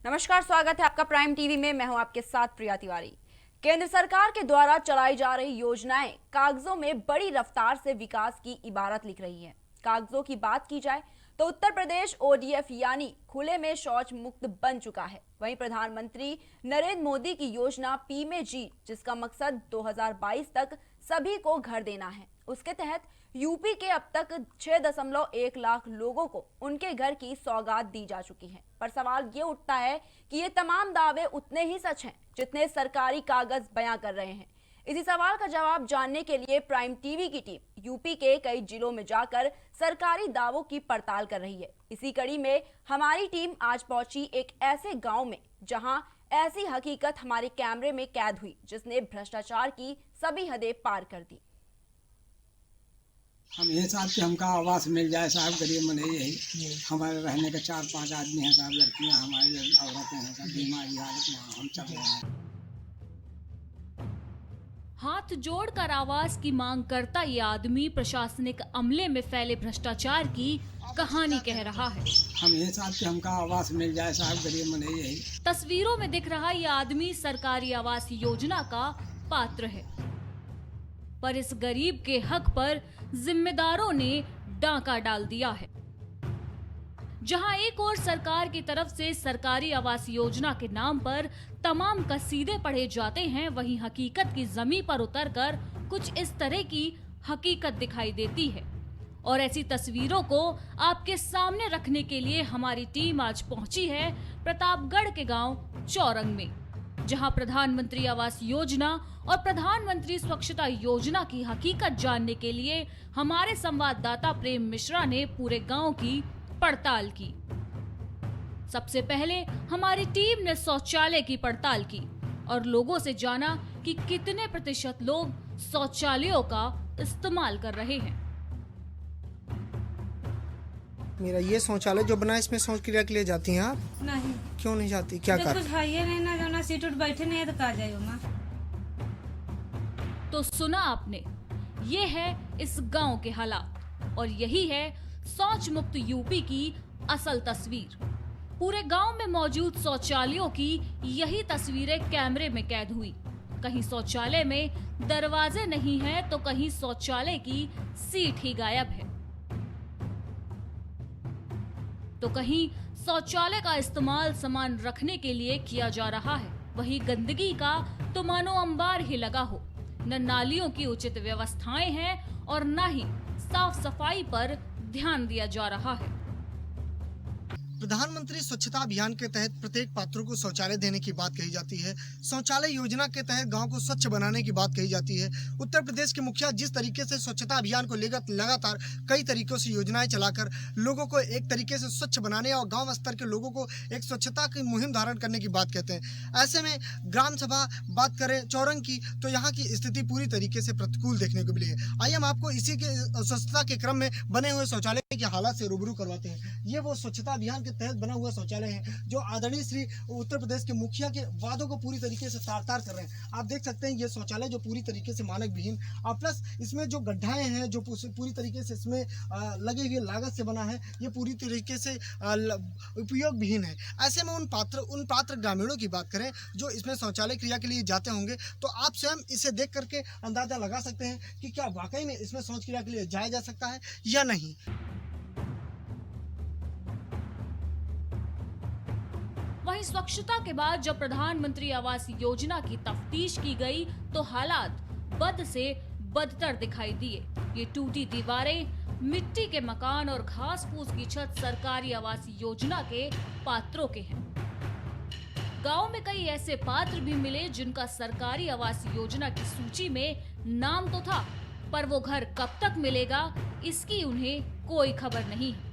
नमस्कार, स्वागत है आपका प्राइम टीवी में। मैं हूं आपके साथ प्रिया तिवारी। केंद्र सरकार के द्वारा चलाई जा रही योजनाएं कागजों में बड़ी रफ्तार से विकास की इबारत लिख रही हैं। कागजों की बात की जाए तो उत्तर प्रदेश ओडीएफ यानी खुले में शौच मुक्त बन चुका है। वहीं प्रधानमंत्री नरेंद्र मोदी की योजना पीएमजी, जिसका मकसद 2022 तक सभी को घर देना है, उसके तहत यूपी के अब तक 6.1 लाख लोगों को उनके घर की सौगात दी जा चुकी है। पर सवाल ये उठता है कि ये तमाम दावे उतने ही सच हैं जितने सरकारी कागज बयां कर रहे हैं। इसी सवाल का जवाब जानने के लिए प्राइम टीवी की टीम यूपी के कई जिलों में जाकर सरकारी दावों की पड़ताल कर रही है। इसी कड़ी में हमारी टीम आज पहुंची एक ऐसे गांव में जहां ऐसी हकीकत हमारे कैमरे में कैद हुई जिसने भ्रष्टाचार की सभी हदें पार कर दी। हम ये साहब कि हमका आवास मिल जाए साहब, गरीब मन यही हमारे रहने के 4-5 आदमी हैं साहब, लड़कियां हमारी औरतें हैं साहब, बीमारी हालत में हम चल रहे हैं। हाथ जोड़कर आवास की मांग करता ये आदमी प्रशासनिक अमले में फैले भ्रष्टाचार की कहानी कह रहा है। हम ये साहब कि हमका आवास मिल जाए साहब, गरीब मन यही। तस्वीरों में दिख रहा ये आदमी सरकारी आवास योजना का पात्र है, पर इस गरीब के हक पर जिम्मेदारों ने डांका डाल दिया है। जहां एक ओर सरकार की तरफ से सरकारी आवास योजना के नाम पर तमाम कसीदे पढ़े जाते हैं, वहीं हकीकत की जमीन पर उतरकर कुछ इस तरह की हकीकत दिखाई देती है। और ऐसी तस्वीरों को आपके सामने रखने के लिए हमारी टीम आज पहुंची है प्रतापगढ़ के गांव चौरंग में, जहां प्रधानमंत्री आवास योजना और प्रधानमंत्री स्वच्छता योजना की हकीकत जानने के लिए हमारे संवाददाता प्रेम मिश्रा ने पूरे गांव की पड़ताल की। सबसे पहले हमारी टीम ने शौचालय की पड़ताल की और लोगों से जाना कि कितने प्रतिशत लोग शौचालयों का इस्तेमाल कर रहे हैं। मेरा ये शौचालय जो बना है, इसमें शौच क्रिया के लिए जाती हैं आप? नहीं। क्यों नहीं जाती, क्या कुछ कारण? है ये नहीं ना, जो ना सीट उठ बैठे नहीं है तो कहा जाए ना। तो सुना आपने, ये है इस गांव के हालात और यही है शौच मुक्त यूपी की असल तस्वीर। पूरे गांव में मौजूद शौचालयों की यही तस्वीरें कैमरे में कैद हुई। कहीं शौचालय में दरवाजे नहीं हैं तो कहीं शौचालय की सीट ही गायब है, तो कहीं शौचालय का इस्तेमाल सामान रखने के लिए किया जा रहा है। वहीं गंदगी का तो मानो अंबार ही लगा हो। न नालियों की उचित व्यवस्थाएं हैं और न ही साफ सफाई पर ध्यान दिया जा रहा है। प्रधानमंत्री स्वच्छता अभियान के तहत प्रत्येक पात्रों को शौचालय देने की बात कही जाती है। शौचालय योजना के तहत गांव को स्वच्छ बनाने की बात कही जाती है। उत्तर प्रदेश के मुखिया जिस तरीके से स्वच्छता अभियान को लेकर लगातार कई तरीकों से योजनाएं चलाकर लोगों को एक तरीके से स्वच्छ बनाने और गांव स्तर के लोगों को एक स्वच्छता की मुहिम धारण करने की बात कहते हैं। ऐसे में ग्राम सभा बात करें चौरंग की तो यहाँ की स्थिति पूरी तरीके से प्रतिकूल देखने को मिली है। आइए हम आपको इसी के स्वच्छता के क्रम में बने हुए शौचालय के हालात से रूबरू करवाते हैं। ये वो स्वच्छता अभियान के तहत बना हुआ शौचालय है जो आदरणीय श्री उत्तर प्रदेश के मुखिया के वादों को पूरी तरीके से तार-तार कर रहे हैं। आप देख सकते हैं ये शौचालय जो पूरी तरीके से मानक विहीन और प्लस इसमें जो गड्ढाएं हैं जो पूरी तरीके से इसमें लगे हुए लागत से बना है, ये पूरी तरीके से उपयोग विहीन है। ऐसे में उन पात्र ग्रामीणों की बात करें जो इसमें शौचालय क्रिया के लिए जाते होंगे तो आप स्वयं इसे देख करके अंदाजा लगा सकते हैं कि क्या वाकई में इसमें शौच क्रिया के लिए जाया जा सकता है या नहीं। वहीं स्वच्छता के बाद जब प्रधानमंत्री आवास योजना की तफ्तीश की गई तो हालात बद से बदतर दिखाई दिए। ये टूटी दीवारें, मिट्टी के मकान और घास फूस की छत सरकारी आवास योजना के पात्रों के हैं। गांव में कई ऐसे पात्र भी मिले जिनका सरकारी आवास योजना की सूची में नाम तो था, पर वो घर कब तक मिलेगा इसकी उन्हें कोई खबर नहीं है।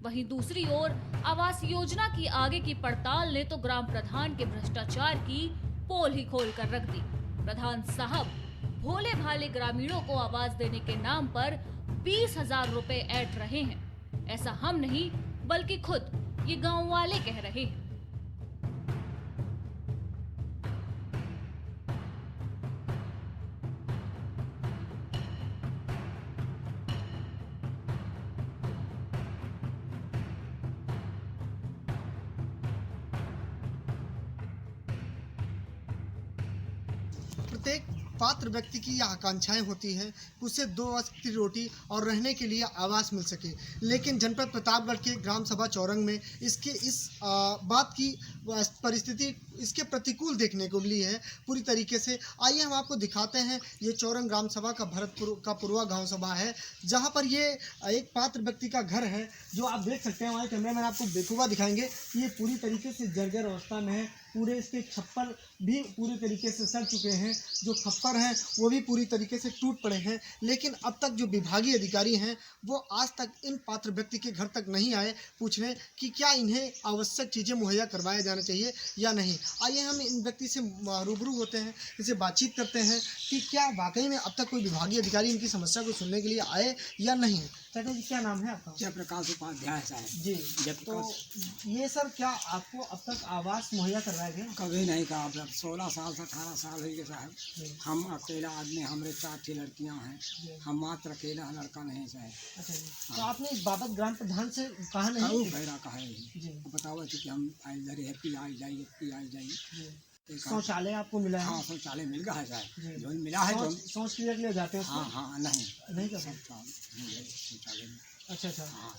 वहीं दूसरी ओर आवास योजना की आगे की पड़ताल ने तो ग्राम प्रधान के भ्रष्टाचार की पोल ही खोल कर रख दी। प्रधान साहब भोले भाले ग्रामीणों को आवाज देने के नाम पर 20,000 रुपए ऐंठ रहे हैं। ऐसा हम नहीं बल्कि खुद ये गांव वाले कह रहे हैं। प्रत्येक पात्र व्यक्ति की यह आकांक्षाएं होती हैं कि उसे 2 वक्त की रोटी और रहने के लिए आवास मिल सके, लेकिन जनपद प्रतापगढ़ के ग्राम सभा चौरंग में इस बात की परिस्थिति इसके प्रतिकूल देखने को मिली है पूरी तरीके से। आइए हम आपको दिखाते हैं, ये चौरंग ग्राम सभा का भरतपुर का पूर्वा गांव सभा है, जहां पर ये एक पात्र व्यक्ति का घर है, जो आप देख सकते हैं। हमारे कैमरामैन आपको बेखूबा दिखाएंगे कि ये पूरी तरीके से जर्जर अवस्था में है। पूरे इसके छप्पर भी पूरी तरीके से सड़ चुके हैं, जो खप्पर हैं वो भी पूरी तरीके से टूट पड़े हैं। लेकिन अब तक जो विभागीय अधिकारी हैं वो आज तक इन पात्र व्यक्ति के घर तक नहीं आए पूछने कि क्या इन्हें आवश्यक चीज़ें मुहैया करवाया जाना चाहिए या नहीं। आइए हम इन व्यक्ति से रूबरू होते हैं, इनसे बातचीत करते हैं कि क्या वाकई में अब तक कोई विभागीय अधिकारी इनकी समस्या को सुनने के लिए आए या नहीं। चाचा जी, क्या नाम है आपका? जयप्रकाश उपाध्याय साहब। जी, तो ये सर क्या आपको अब तक आवास मुहैया करवाया गया? कभी नहीं कहा। अब 16 साल से 18 साल हो गए साहब। हम अकेला आदमी, हमारे 4 लड़कियां हैं, हम मात्र अकेला लड़का नहीं साहब। अच्छा जी, तो आपने इस बाबत ग्राम प्रधान से कहा नहीं? बहरा कहा है जी, बताओ कि हम आई जाइए। शौचालय आपको मिला है? हाँ, शौचालय मिल गया है साहब, जो मिला है। शौच क्रिया के लिए जाते हैं? हाँ, नहीं कर शौचालय में। अच्छा,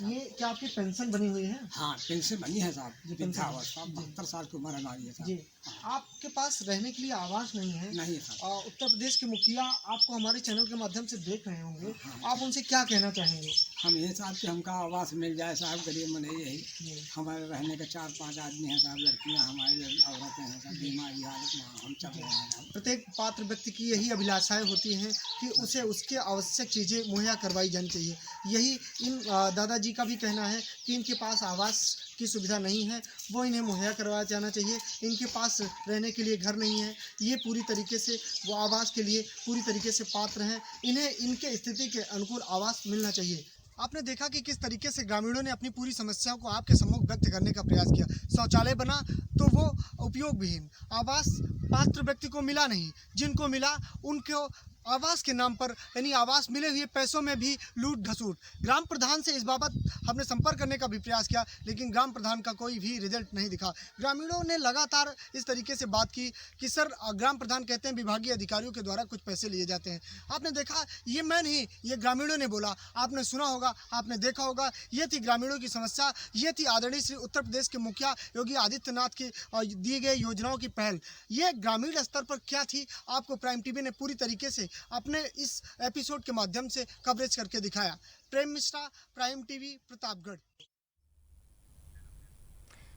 ये क्या आपकी पेंशन बनी हुई है? हाँ, पेंशन बनी है साहब। जी, पेंशन 72 साल की उम्र हमारी है साहब। जी, आपके पास रहने के लिए आवास नहीं है? नहीं है साहब। उत्तर प्रदेश के मुखिया आपको हमारे चैनल के माध्यम से देख रहे होंगे, आप उनसे क्या कहना चाहेंगे? हम ये साहब कि हमका आवास मिल जाए साहब, गरीब मन यही। हमारे रहने के 4-5 आदमी हैं साहब, लड़कियां हमारी औरतें हैं साहब, बीमारी हालत में हम चल रहे हैं साहब। प्रत्येक पात्र व्यक्ति की यही अभिलाषाएं होती हैं कि उसे उसके आवश्यक चीज़ें मुहैया करवाई जानी चाहिए। यही इन दादाजी का भी कहना है कि इनके पास आवास की सुविधा नहीं है, वो इन्हें मुहैया करवाया जाना चाहिए। इनके पास रहने के लिए घर नहीं है, ये पूरी तरीके से वो आवास के लिए पूरी तरीके से पात्र हैं, इन्हें इनके स्थिति के अनुकूल आवास मिलना चाहिए। आपने देखा कि किस तरीके से ग्रामीणों ने अपनी पूरी समस्याओं को आपके सम्मुख व्यक्त करने का प्रयास किया। शौचालय बना तो वो उपयोगविहीन, आवास पात्र व्यक्ति को मिला नहीं, जिनको मिला उनको आवास के नाम पर यानी आवास मिले हुए पैसों में भी लूट घसूट। ग्राम प्रधान से इस बाबत हमने संपर्क करने का भी प्रयास किया, लेकिन ग्राम प्रधान का कोई भी रिजल्ट नहीं दिखा। ग्रामीणों ने लगातार इस तरीके से बात की कि सर, ग्राम प्रधान कहते हैं विभागीय अधिकारियों के द्वारा कुछ पैसे लिए जाते हैं। आपने देखा, ये मैं नहीं, ये ग्रामीणों ने बोला, आपने सुना होगा, आपने देखा होगा। ये थी ग्रामीणों की समस्या, ये थी आदरणीय श्री उत्तर प्रदेश के मुखिया योगी आदित्यनाथ की दी गई योजनाओं की पहल। ये ग्रामीण स्तर पर क्या थी, आपको प्राइम टीवी ने पूरी तरीके से अपने इस एपिसोड के माध्यम से कवरेज करके दिखाया। प्रेम मिश्रा, प्राइम टीवी, प्रतापगढ़।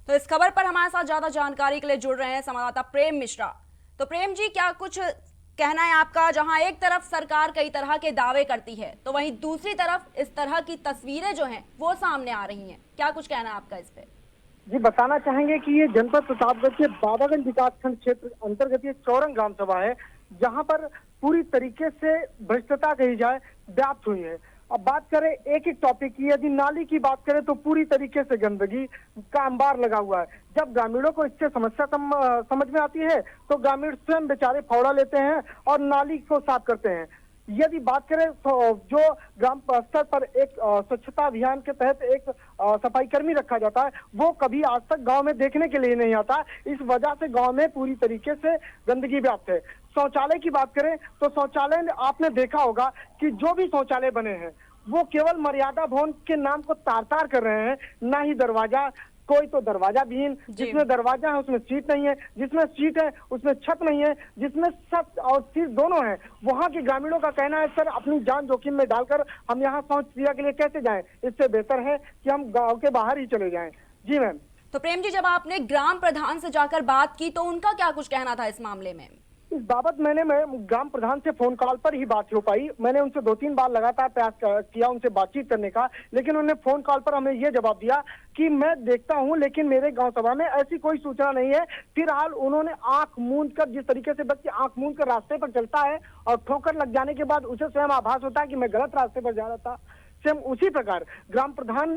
तो इस खबर पर हमारे साथ ज्यादा जानकारी के लिए जुड़ रहे हैं संवाददाता प्रेम मिश्रा। तो प्रेम जी, क्या कुछ कहना है आपका? जहां एक तरफ सरकार कई तरह के दावे करती है, तो वहीं दूसरी तरफ इस तरह की तस्वीरें जो हैं वो सामने आ रही हैं, क्या कुछ कहना है आपका इस पे? जी, बताना चाहेंगे कि ये जनपद प्रतापगढ़ के बाबागंज विकासखंड क्षेत्र अंतर्गत ये चौरंग ग्राम सभा है, जहां पर पूरी तरीके से भ्रष्टता कही जाए व्याप्त हुई है। अब बात करें एक एक टॉपिक की, यदि नाली की बात करें तो पूरी तरीके से गंदगी का अंबार लगा हुआ है। जब ग्रामीणों को इससे समस्या समझ में आती है तो ग्रामीण स्वयं बेचारे फावड़ा लेते हैं और नाली को साफ करते हैं। यदि बात करें तो जो ग्राम स्तर पर एक स्वच्छता अभियान के तहत एक सफाई कर्मी रखा जाता है, वो कभी आज तक गांव में देखने के लिए नहीं आता। इस वजह से गांव में पूरी तरीके से गंदगी व्याप्त है। शौचालय की बात करें तो शौचालय आपने देखा होगा कि जो भी शौचालय बने हैं वो केवल मर्यादा भवन के नाम को तार कर रहे हैं, ना ही दरवाजा, कोई तो दरवाजा विहीन, जिसमें दरवाजा है उसमें सीट नहीं है, जिसमें सीट है उसमें छत नहीं है, जिसमें छत और सीट दोनों है। वहां के ग्रामीणों का कहना है, सर अपनी जान जोखिम में डालकर हम यहाँ शौच क्रिया के लिए कैसे जाएं, इससे बेहतर है कि हम गाँव के बाहर ही चले जाएं। जी मैम। तो प्रेम जी, जब आपने ग्राम प्रधान से जाकर बात की तो उनका क्या कुछ कहना था इस मामले में? इस बाबत मैं ग्राम प्रधान से फोन कॉल पर ही बात हो पाई। मैंने उनसे 2-3 बार लगातार प्रयास किया उनसे बातचीत करने का, लेकिन उन्होंने फोन कॉल पर हमें ये जवाब दिया कि मैं देखता हूं, लेकिन मेरे गांव सभा में ऐसी कोई सूचना नहीं है। फिलहाल उन्होंने आंख मूंद कर, जिस तरीके से व्यक्ति आंख मूंद कर रास्ते पर चलता है और ठोकर लग जाने के बाद उसे स्वयं आभास होता है कि मैं गलत रास्ते पर जा रहा था, सेम उसी प्रकार ग्राम प्रधान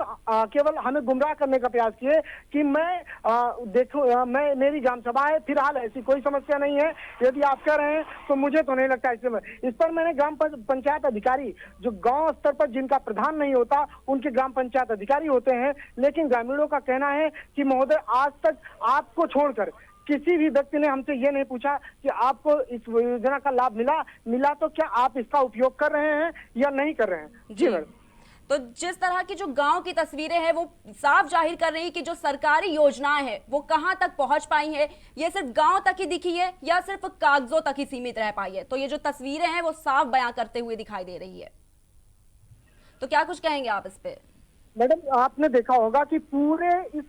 केवल हमें गुमराह करने का प्रयास किए कि मैं मेरी ग्राम सभा है, फिलहाल ऐसी कोई समस्या नहीं है। यदि आप कह रहे हैं तो मुझे तो नहीं लगता इस पर मैंने ग्राम पंचायत अधिकारी, जो गांव स्तर पर जिनका प्रधान नहीं होता उनके ग्राम पंचायत अधिकारी होते हैं, लेकिन ग्रामीणों का कहना है कि महोदय आज तक आपको छोड़कर किसी भी व्यक्ति ने हमसे ये नहीं पूछा कि आपको इस योजना का लाभ मिला तो क्या आप इसका उपयोग कर रहे हैं या नहीं कर रहे हैं। जी मैडम। तो जिस तरह की जो गांव की तस्वीरें हैं वो साफ जाहिर कर रही है कि जो सरकारी योजनाएं हैं वो कहां तक पहुंच पाई है, ये सिर्फ गांव तक ही दिखी है या सिर्फ कागजों तक ही सीमित रह पाई है। तो ये जो तस्वीरें हैं वो साफ बयां करते हुए दिखाई दे रही है। तो क्या कुछ कहेंगे आप इस पे? मैडम आपने देखा होगा कि पूरे इस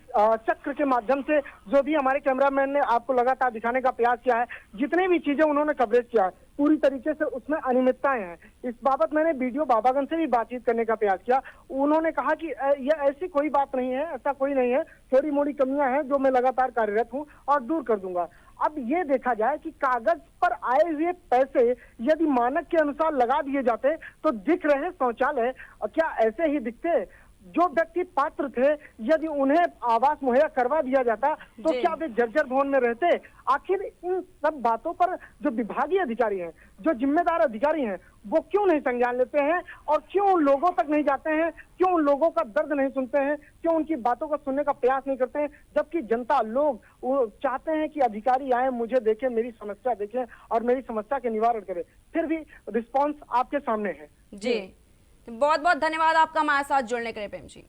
चक्र के माध्यम से जो भी हमारे कैमरामैन ने आपको लगातार दिखाने का प्रयास किया है, जितनी भी चीजें उन्होंने कवरेज किया है पूरी तरीके से उसमें अनियमितताएं हैं। इस बाबत मैंने वीडियो बाबागंज से भी बातचीत करने का प्रयास किया। उन्होंने कहा कि यह ऐसी कोई बात नहीं है, ऐसा कोई नहीं है, थोड़ी मोड़ी कमियां हैं जो मैं लगातार कार्यरत हूं और दूर कर दूंगा। अब ये देखा जाए कि कागज पर आए हुए पैसे यदि मानक के अनुसार लगा दिए जाते तो दिख रहे शौचालय क्या ऐसे ही दिखते? जो व्यक्ति पात्र थे यदि उन्हें आवास मुहैया करवा दिया जाता तो क्या वे जर्जर भवन में रहते? आखिर इन सब बातों पर जो विभागीय अधिकारी हैं, जो जिम्मेदार अधिकारी हैं, वो क्यों नहीं संज्ञान लेते हैं और क्यों उन लोगों तक नहीं जाते हैं, क्यों उन लोगों का दर्द नहीं सुनते हैं, क्यों उनकी बातों को सुनने का प्रयास नहीं करते हैं? जबकि जनता लोग चाहते हैं कि अधिकारी आए, मुझे देखें, मेरी समस्या देखें और मेरी समस्या के निवारण करें। फिर भी रिस्पॉन्स आपके सामने है। जी, बहुत बहुत धन्यवाद आपका हमारे साथ जुड़ने के लिए प्रेम जी।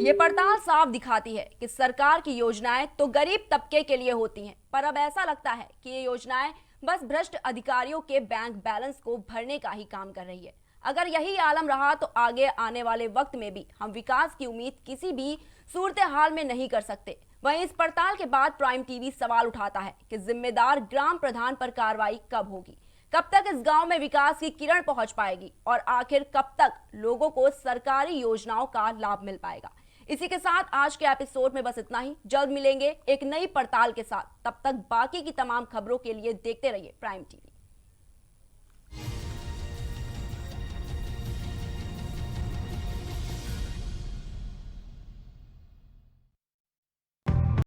ये पड़ताल साफ दिखाती है कि सरकार की योजनाएं तो गरीब तबके के लिए होती हैं, पर अब ऐसा लगता है कि ये योजनाएं बस भ्रष्ट अधिकारियों के बैंक बैलेंस को भरने का ही काम कर रही है। अगर यही आलम रहा तो आगे आने वाले वक्त में भी हम विकास की उम्मीद किसी भी सूरत हाल में नहीं कर सकते। वहीं इस पड़ताल के बाद प्राइम टीवी सवाल उठाता है कि जिम्मेदार ग्राम प्रधान पर कार्रवाई कब होगी, कब तक इस गांव में विकास की किरण पहुंच पाएगी और आखिर कब तक लोगों को सरकारी योजनाओं का लाभ मिल पाएगा। इसी के साथ आज के एपिसोड में बस इतना ही। जल्द मिलेंगे एक नई पड़ताल के साथ। तब तक बाकी की तमाम खबरों के लिए देखते रहिए प्राइम टीवी।